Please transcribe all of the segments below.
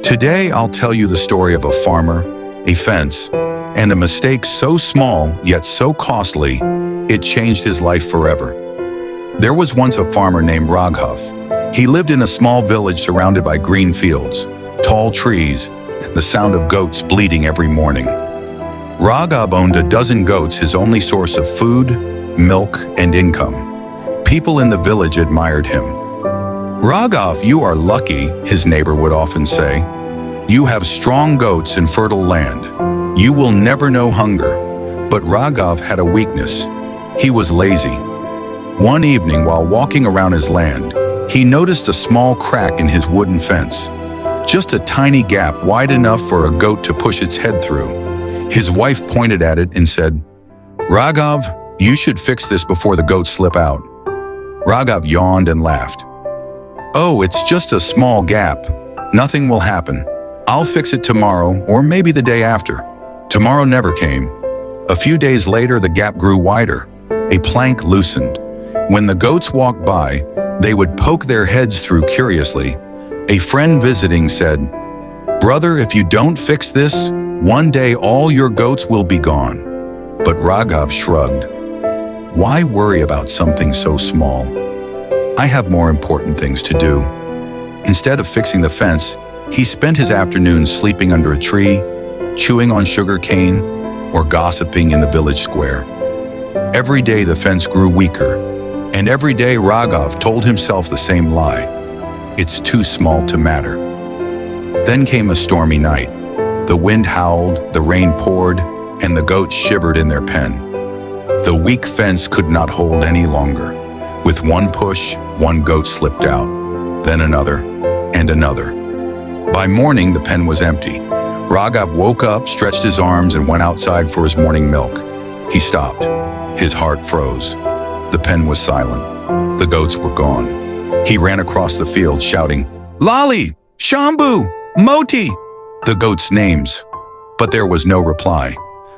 Today, I'll tell you the story of a farmer, a fence, and a mistake so small yet so costly, it changed his life forever. There was once a farmer named Raghav. He lived in a small village surrounded by green fields, tall trees, and the sound of goats bleating every morning. Raghav owned a dozen goats, his only source of food, milk, and income. People in the village admired him. "Raghav, you are lucky," his neighbor would often say. "You have strong goats and fertile land. You will never know hunger." But Raghav had a weakness. He was lazy. One evening, while walking around his land, he noticed a small crack in his wooden fence. Just a tiny gap wide enough for a goat to push its head through. His wife pointed at it and said, "Raghav, you should fix this before the goats slip out." Raghav yawned and laughed. "Oh, it's just a small gap. Nothing will happen. I'll fix it tomorrow or maybe the day after." Tomorrow never came. A few days later, the gap grew wider. A plank loosened. When the goats walked by, they would poke their heads through curiously. A friend visiting said, "Brother, if you don't fix this, one day all your goats will be gone." But Raghav shrugged. "Why worry about something so small? I have more important things to do." Instead of fixing the fence, he spent his afternoons sleeping under a tree, chewing on sugar cane, or gossiping in the village square. Every day the fence grew weaker, and every day Raghav told himself the same lie. It's too small to matter. Then came a stormy night. The wind howled, the rain poured, and the goats shivered in their pen. The weak fence could not hold any longer. With one push, one goat slipped out, then another, and another. By morning, the pen was empty. Raghav woke up, stretched his arms, and went outside for his morning milk. He stopped. His heart froze. The pen was silent. The goats were gone. He ran across the field, shouting, "Lali! Shambhu! Moti!" The goats' names. But there was no reply.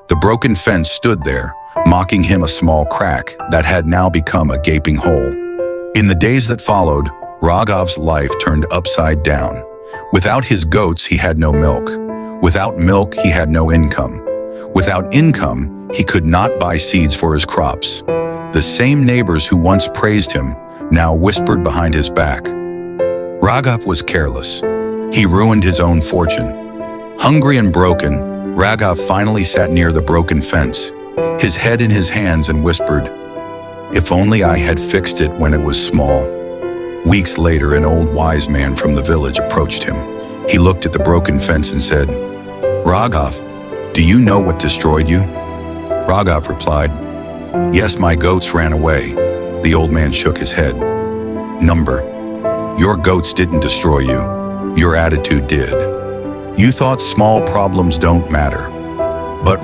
The broken fence stood there, mocking him, a small crack that had now become a gaping hole. In the days that followed, Raghav's life turned upside down. Without his goats, he had no milk. Without milk, he had no income. Without income, he could not buy seeds for his crops. The same neighbors who once praised him now whispered behind his back. Raghav was careless. He ruined his own fortune. Hungry and broken, Raghav finally sat near the broken fence, his head in his hands, and whispered, "If only I had fixed it when it was small." Weeks later, an old wise man from the village approached him. He looked at the broken fence and said, "Raghav, do you know what destroyed you?" Raghav replied, "Yes, my goats ran away." The old man shook his head. "Number, your goats didn't destroy you. Your attitude did. You thought small problems don't matter. But